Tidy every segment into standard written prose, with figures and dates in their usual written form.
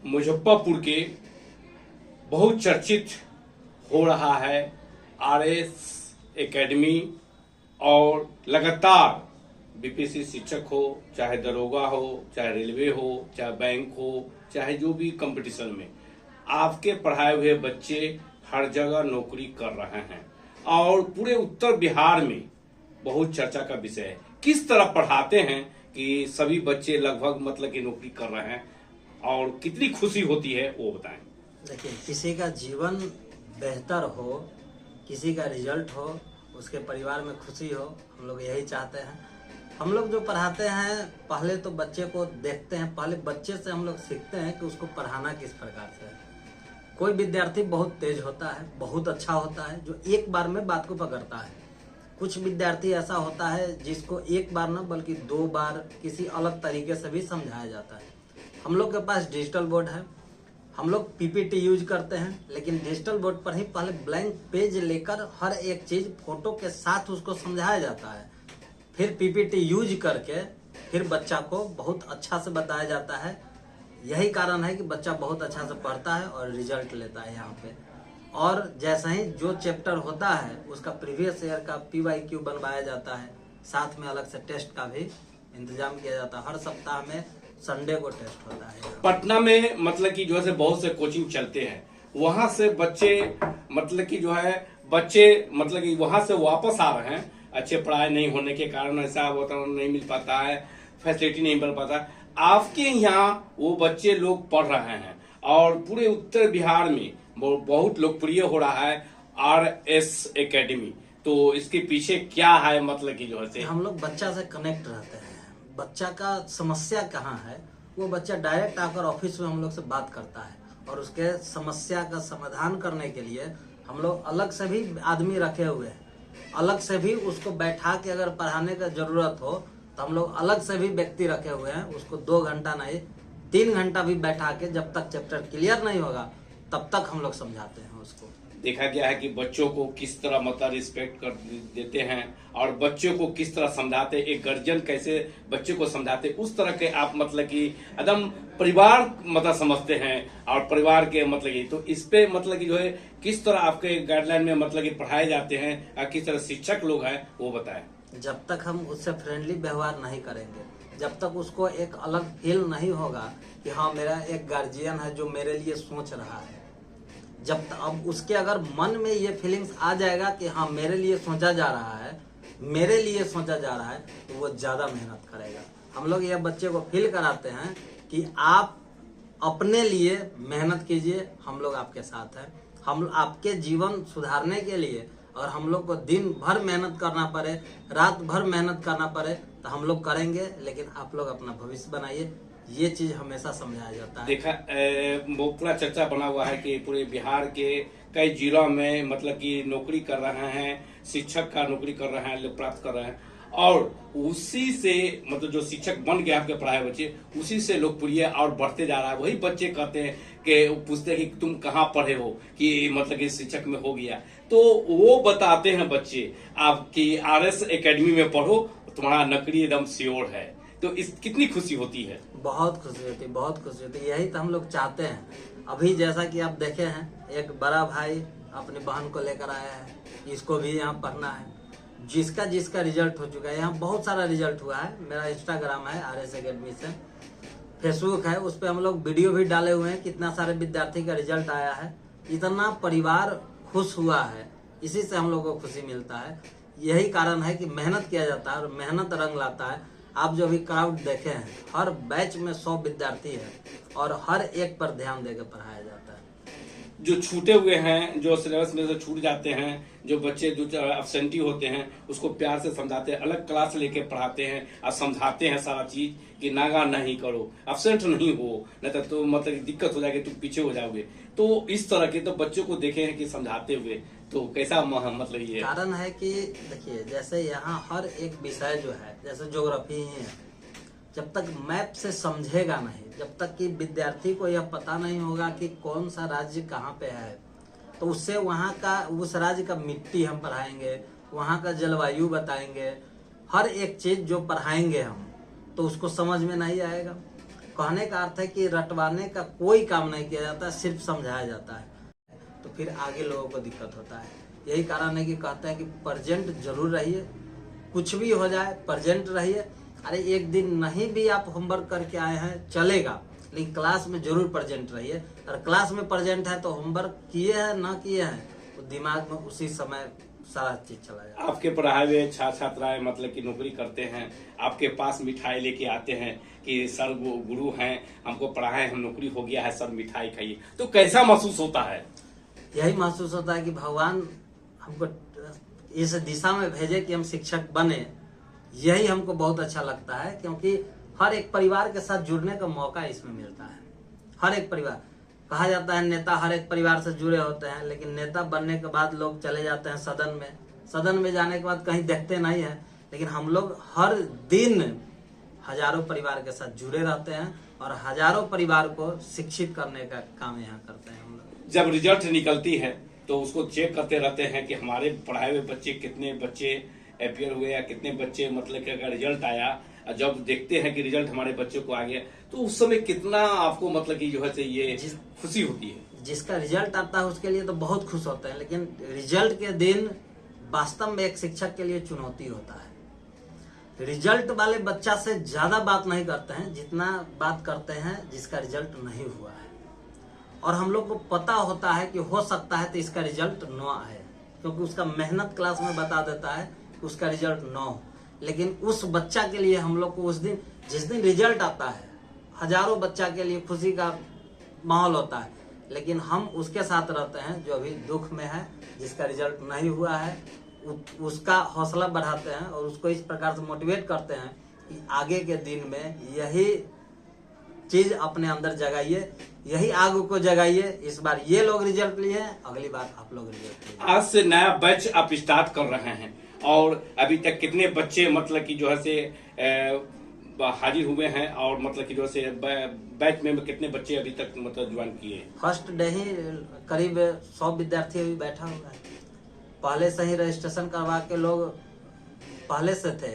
मुजफ्फरपुर के बहुत चर्चित हो रहा है आरएस एकेडमी और लगातार बीपीएससी शिक्षक हो, चाहे दरोगा हो, चाहे रेलवे हो, चाहे बैंक हो, चाहे जो भी कंपटीशन में आपके पढ़ाए हुए बच्चे हर जगह नौकरी कर रहे हैं और पूरे उत्तर बिहार में बहुत चर्चा का विषय है। किस तरह पढ़ाते हैं कि सभी बच्चे लगभग मतलब की नौकरी कर रहे हैं और कितनी खुशी होती है वो बताएं। देखिए, किसी का जीवन बेहतर हो, किसी का रिजल्ट हो, उसके परिवार में खुशी हो, हम लोग यही चाहते हैं। हम लोग जो पढ़ाते हैं पहले तो बच्चे को देखते हैं, पहले बच्चे से हम लोग सीखते हैं कि उसको पढ़ाना किस प्रकार से है। कोई विद्यार्थी बहुत तेज होता है, बहुत अच्छा होता है, जो एक बार में बात को पकड़ता है। कुछ विद्यार्थी ऐसा होता है जिसको एक बार न बल्कि 2 बार किसी अलग तरीके से भी समझाया जाता है। हम लोग के पास डिजिटल बोर्ड है, हम लोग पीपीटी यूज करते हैं, लेकिन डिजिटल बोर्ड पर ही पहले ब्लैंक पेज लेकर हर एक चीज फोटो के साथ उसको समझाया जाता है। फिर पीपीटी यूज करके फिर बच्चा को बहुत अच्छा से बताया जाता है। यही कारण है कि बच्चा बहुत अच्छा से पढ़ता है और रिजल्ट लेता है यहाँ पे। और जैसा ही जो चैप्टर होता है उसका प्रीवियस ईयर का PYQ बनवाया जाता है, साथ में अलग से टेस्ट का भी इंतजाम किया जाता है। हर सप्ताह में संडे को टेस्ट होता है। पटना में मतलब कि जो है बहुत से कोचिंग चलते हैं, वहां से बच्चे मतलब कि जो है बच्चे मतलब कि वहां से वापस आ रहे हैं। अच्छे पढ़ाई नहीं होने के कारण ऐसा वातावरण नहीं मिल पाता है, फैसिलिटी नहीं मिल पाता। आपके यहाँ वो बच्चे लोग पढ़ रहे हैं और पूरे उत्तर बिहार में बहुत लोकप्रिय हो रहा है आरएस एकेडमी। तो इसके पीछे क्या है मतलब कि जो है हम लोग बच्चा से कनेक्ट रहते हैं। बच्चा का समस्या कहाँ है वो बच्चा डायरेक्ट आकर ऑफिस में हम लोग से बात करता है और उसके समस्या का समाधान करने के लिए हम लोग अलग से भी आदमी रखे हुए हैं। अलग से भी उसको बैठा के अगर पढ़ाने का जरूरत हो तो हम लोग अलग से भी व्यक्ति रखे हुए हैं। उसको 2 घंटा नहीं 3 घंटा भी बैठा के जब तक चैप्टर क्लियर नहीं होगा तब तक हम लोग समझाते हैं उसको। देखा गया है कि बच्चों को किस तरह मतलब रिस्पेक्ट कर देते हैं और बच्चों को किस तरह समझाते, एक गार्जियन कैसे बच्चे को समझाते, उस तरह के आप मतलब कि एकदम परिवार मतलब समझते हैं और परिवार के मतलब की। तो इस पे मतलब कि जो है किस तरह आपके गाइडलाइन में मतलब कि पढ़ाए जाते हैं और किस तरह शिक्षक लोग हैं वो बताएं। जब तक हम उससे फ्रेंडली व्यवहार नहीं करेंगे, जब तक उसको एक अलग फील नहीं होगा कि हाँ मेरा एक गार्जियन है जो मेरे लिए सोच रहा है, जब अब उसके अगर मन में ये फीलिंग्स आ जाएगा कि हाँ मेरे लिए सोचा जा रहा है, मेरे लिए सोचा जा रहा है, तो वो ज्यादा मेहनत करेगा। हम लोग ये बच्चे को फील कराते हैं कि आप अपने लिए मेहनत कीजिए, हम लोग आपके साथ हैं। हम आपके जीवन सुधारने के लिए और हम लोग को दिन भर मेहनत करना पड़े, रात भर मेहनत करना पड़े तो हम लोग करेंगे, लेकिन आप लोग अपना भविष्य बनाइए। ये चीज हमेशा समझाया जाता है। देखा वो पूरा चर्चा बना हुआ है कि पूरे बिहार के कई जिलों में मतलब कि नौकरी कर रहे हैं, शिक्षक का नौकरी कर रहे हैं, लोग प्राप्त कर रहे हैं और उसी से मतलब जो शिक्षक बन गए आपके पढ़ाए बच्चे उसी से लोकप्रिय और बढ़ते जा रहा है। वही बच्चे कहते हैं कि पूछते हैं कि तुम कहाँ पढ़े हो कि मतलब कि शिक्षक में हो गया, तो वो बताते हैं बच्चे आपकी आरएस एकेडमी में पढ़ो, तुम्हारा नौकरी एकदम श्योर है। तो इस कितनी खुशी होती है। बहुत खुशी होती है, बहुत खुशी होती है। यही तो हम लोग चाहते हैं। अभी जैसा कि आप देखे हैं, एक बड़ा भाई अपनी बहन को लेकर आया है, इसको भी यहाँ पढ़ना है। जिसका जिसका रिजल्ट हो चुका है, यहाँ बहुत सारा रिजल्ट हुआ है। मेरा इंस्टाग्राम है आरएस एकेडमी से, फेसबुक है, उस पर हम लोग वीडियो भी डाले हुए हैं कितना सारे विद्यार्थी का रिजल्ट आया है। इतना परिवार खुश हुआ है, इसी से हम लोग को खुशी मिलता है। यही कारण है कि मेहनत किया जाता है और मेहनत रंग लाता है। आप जो भी क्राउड देखे हैं, हर बैच में 100 विद्यार्थी है और हर एक पर ध्यान देकर पढ़ाया जाता है। जो छूटे हुए हैं, जो सिलेबस में से छूट जाते हैं, जो बच्चे जो एब्सेंटी होते हैं उसको प्यार से समझाते हैं, अलग क्लास लेके पढ़ाते हैं और समझाते हैं सारा चीज कि नागा नहीं करो, एब्सेंट नहीं हो, नहीं तो मतलब दिक्कत हो जाएगी, तुम पीछे हो जाओगे। तो इस तरह के तो बच्चों को देखे हैं कि समझाते हुए, तो कैसा मतलब ये कारण है कि देखिए जैसे यहाँ हर एक विषय जो है, जैसे ज्योग्राफी ही है, जब तक मैप से समझेगा नहीं, जब तक कि विद्यार्थी को यह पता नहीं होगा कि कौन सा राज्य कहाँ पे है, तो उससे वहाँ का उस राज्य का मिट्टी हम पढ़ाएंगे, वहाँ का जलवायु बताएंगे, हर एक चीज जो पढ़ाएंगे हम, तो उसको समझ में नहीं आएगा। कहने का अर्थ है कि रटवाने का कोई काम नहीं किया जाता, सिर्फ समझाया जाता है, तो फिर आगे लोगों को दिक्कत होता है। यही कारण है कि कहते हैं कि प्रेजेंट जरूर रहिए, कुछ भी हो जाए प्रेजेंट रहिए। अरे एक दिन नहीं भी आप होमवर्क करके आए हैं चलेगा, लेकिन क्लास में जरूर प्रेजेंट रहिए। अगर क्लास में प्रेजेंट है तो होमवर्क किए हैं ना किए हैं तो दिमाग में उसी समय सारा चीज चला जाए। आपके पढ़ाए हुए छात्राएं मतलब कि नौकरी करते हैं, आपके पास मिठाई लेके आते हैं कि सर वो गुरु हैं, हमको पढ़ाए, हम नौकरी हो गया है, सर मिठाई खाइए, तो कैसा महसूस होता है? यही महसूस होता है कि भगवान हमको इस दिशा में भेजे कि हम शिक्षक बने। यही हमको बहुत अच्छा लगता है, क्योंकि हर एक परिवार के साथ जुड़ने का मौका इसमें मिलता है। हर एक परिवार, कहा जाता है नेता हर एक परिवार से जुड़े होते हैं, लेकिन नेता बनने के बाद लोग चले जाते हैं सदन में। सदन में जाने के बाद कहीं देखते नहीं है, लेकिन हम लोग हर दिन हजारों परिवार के साथ जुड़े रहते हैं और हजारों परिवार को शिक्षित करने का काम यहाँ करते हैं हम लोग। जब रिजल्ट निकलती है तो उसको चेक करते रहते हैं कि हमारे पढ़ाए हुए बच्चे, कितने बच्चे अपियर हुए या कितने बच्चे मतलब कि अगर रिजल्ट आया, जब देखते हैं कि रिजल्ट हमारे बच्चे को आ गया, तो उस समय कितना आपको मतलब कि जो है ये खुशी होती है? जिसका रिजल्ट आता है उसके लिए तो बहुत खुश होते हैं, लेकिन रिजल्ट के दिन वास्तव में एक शिक्षक के लिए चुनौती होता है। रिजल्ट वाले बच्चा से ज्यादा बात नहीं करते हैं जितना बात करते हैं जिसका रिजल्ट नहीं हुआ है। और हम लोग को पता होता है कि हो सकता है तो इसका रिजल्ट 9 आए, क्योंकि उसका मेहनत क्लास में बता देता है कि उसका रिजल्ट 9 हो। लेकिन उस बच्चा के लिए हम लोग को उस दिन, जिस दिन रिजल्ट आता है, हजारों बच्चा के लिए खुशी का माहौल होता है, लेकिन हम उसके साथ रहते हैं जो अभी दुख में है, जिसका रिजल्ट नहीं हुआ है। उसका हौसला बढ़ाते हैं और उसको इस प्रकार से मोटिवेट करते हैं कि आगे के दिन में यही चीज अपने अंदर जगाइए, यही आग को जगाइए। इस बार ये लोग रिजल्ट लिए, अगली बार आप लोग रिजल्ट लिए। आज से नया बैच आप स्टार्ट कर रहे हैं और अभी तक कितने बच्चे मतलब कि जो है से हाजिर हुए हैं, और मतलब कि जो है से बैच में कितने बच्चे अभी तक मतलब ज्वाइन किए? फर्स्ट डे ही करीब 100 विद्यार्थी अभी बैठा हुआ है। पहले से ही रजिस्ट्रेशन करवा के लोग पहले से थे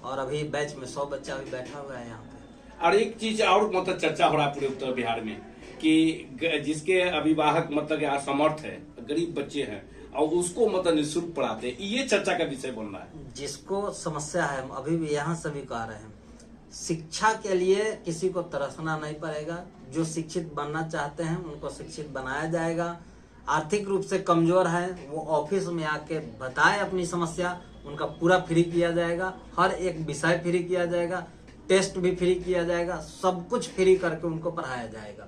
और अभी बैच में 100 बच्चा अभी बैठा हुआ है यहाँ पे। और एक चीज और मतलब चर्चा हो रहा है पूरे उत्तर बिहार में कि जिसके अभिभावक मतलब असमर्थ है, गरीब बच्चे हैं, और उसको मतलब निःशुल्क पढ़ाते हैं, ये चर्चा का विषय बन रहा है। जिसको समस्या है, हम अभी भी यहाँ से भी कह रहे हैं, शिक्षा के लिए किसी को तरसना नहीं पड़ेगा। जो शिक्षित बनना चाहते हैं उनको शिक्षित बनाया जाएगा। आर्थिक रूप से कमजोर है वो ऑफिस में आके बताए अपनी समस्या, उनका पूरा फ्री किया जाएगा। हर एक विषय फ्री किया जाएगा, टेस्ट भी फ्री किया जाएगा, सब कुछ फ्री करके उनको पढ़ाया जाएगा।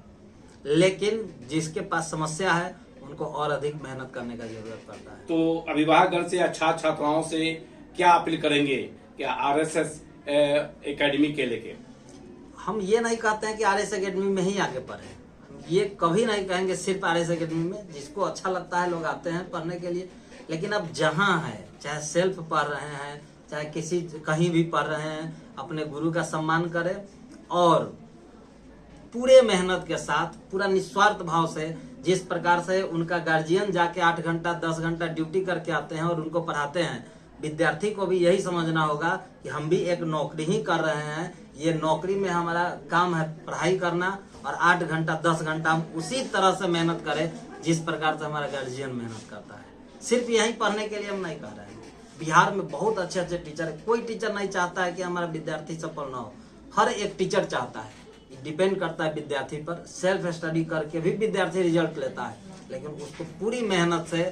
लेकिन जिसके पास समस्या है उनको और अधिक मेहनत करने का जरूरत पड़ता है। तो अभिभावकगण से, छात्र छात्राओं से क्या अपील करेंगे क्या आरएसएस एकेडमी के लेके? हम ये नहीं कहते हैं कि आरएस एकेडमी में ही आके पढ़े, हम ये कभी नहीं कहेंगे सिर्फ आरएस एकेडमी में। जिसको अच्छा लगता है लोग आते हैं पढ़ने के लिए, लेकिन अब जहाँ है, चाहे सेल्फ पढ़ रहे हैं, चाहे किसी कहीं भी पढ़ रहे हैं, अपने गुरु का सम्मान करें और पूरे मेहनत के साथ, पूरा निस्वार्थ भाव से, जिस प्रकार से उनका गार्जियन जाके 8 घंटा 10 घंटा ड्यूटी करके आते हैं और उनको पढ़ाते हैं, विद्यार्थी को भी यही समझना होगा कि हम भी एक नौकरी ही कर रहे हैं। ये नौकरी में हमारा काम है पढ़ाई करना, और 8 घंटा 10 घंटा हम उसी तरह से मेहनत करें जिस प्रकार से हमारा गार्जियन मेहनत करता है। सिर्फ यही पढ़ने के लिए हम नहीं कह रहे हैं। बिहार में बहुत अच्छे अच्छे टीचर है, कोई टीचर नहीं चाहता है कि हमारा विद्यार्थी सफल ना हो। हर एक टीचर चाहता है, डिपेंड करता है विद्यार्थी पर। सेल्फ स्टडी करके भी विद्यार्थी रिजल्ट लेता है, लेकिन उसको पूरी मेहनत से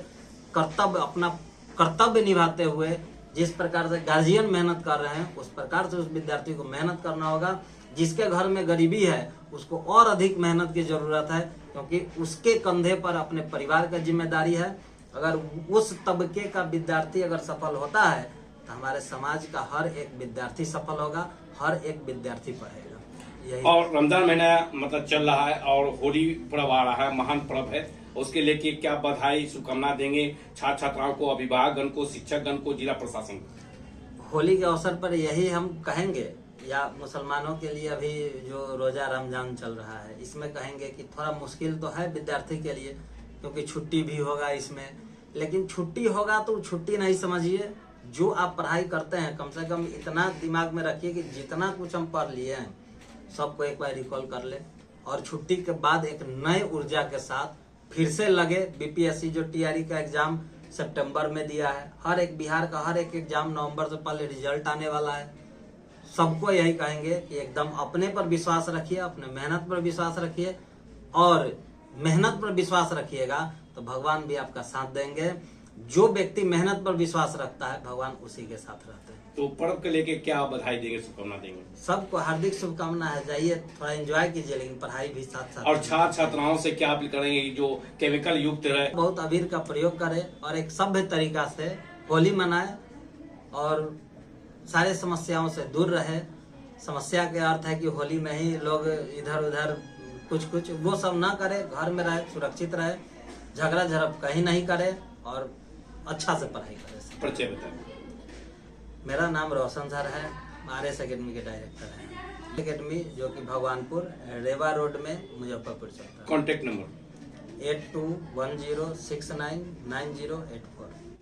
कर्तव्य, अपना कर्तव्य निभाते हुए, जिस प्रकार से गार्जियन मेहनत कर रहे हैं उस प्रकार से उस विद्यार्थी को मेहनत करना होगा। जिसके घर में गरीबी है उसको और अधिक मेहनत की जरूरत है, क्योंकि उसके कंधे पर अपने परिवार का जिम्मेदारी है। अगर उस तबके का विद्यार्थी अगर सफल होता है तो हमारे समाज का हर एक विद्यार्थी सफल होगा, हर एक विद्यार्थी पढ़ेगा। और रमजान महीना मतलब चल रहा है और होली पर्व आ रहा है, महान पर्व है, उसके लेके क्या बधाई शुभकामना देंगे छात्र छात्राओं को, अभिभावकगण को, शिक्षकगण को, जिला प्रशासन को? होली के अवसर पर यही हम कहेंगे, या मुसलमानों के लिए अभी जो रोजा रमजान चल रहा है इसमें कहेंगे कि थोड़ा मुश्किल तो है विद्यार्थी के लिए, क्योंकि छुट्टी भी होगा इसमें। लेकिन छुट्टी होगा तो छुट्टी नहीं समझिए, जो आप पढ़ाई करते हैं कम से कम इतना दिमाग में रखिए कि जितना कुछ हम पढ़ लिए हैं सबको एक बार रिकॉल कर ले और छुट्टी के बाद एक नए ऊर्जा के साथ फिर से लगे। बीपीएससी जो टीआरई का एग्जाम सितंबर में दिया है, हर एक बिहार का हर एक एग्जाम नवंबर से पहले रिजल्ट आने वाला है। सबको यही कहेंगे कि एकदम अपने पर विश्वास रखिए, अपने मेहनत पर विश्वास रखिए और मेहनत पर विश्वास रखिएगा तो भगवान भी आपका साथ देंगे। जो व्यक्ति मेहनत पर विश्वास रखता है भगवान उसी के साथ रहते हैं। तो पर्व के लेके क्या बधाई देंगे, शुभकामना देंगे? सबको हार्दिक शुभकामना है। जाइए थोड़ा एंजॉय कीजिए, लेकिन पढ़ाई भी साथ साथ। और छात्र छात्राओं से क्या अपील करेंगे जो केमिकल युक्त रहे? बहुत अबीर का प्रयोग करें और एक सभ्य तरीका से होली मनाए और सारे समस्याओं से दूर रहे। समस्या के अर्थ है कि होली में ही लोग इधर उधर कुछ वो सब ना करे, घर में रहे, सुरक्षित रहे, झगड़ा झड़प कहीं नहीं करे और अच्छा से पढ़ाई करे। परिचय बताएं। मेरा नाम रोशन सर है, RS अकेडमी के डायरेक्टर हैं। अकेडमी जो कि भगवानपुर रेवा रोड में मुजफ्फरपुर चलता है। Contact number 8210699084।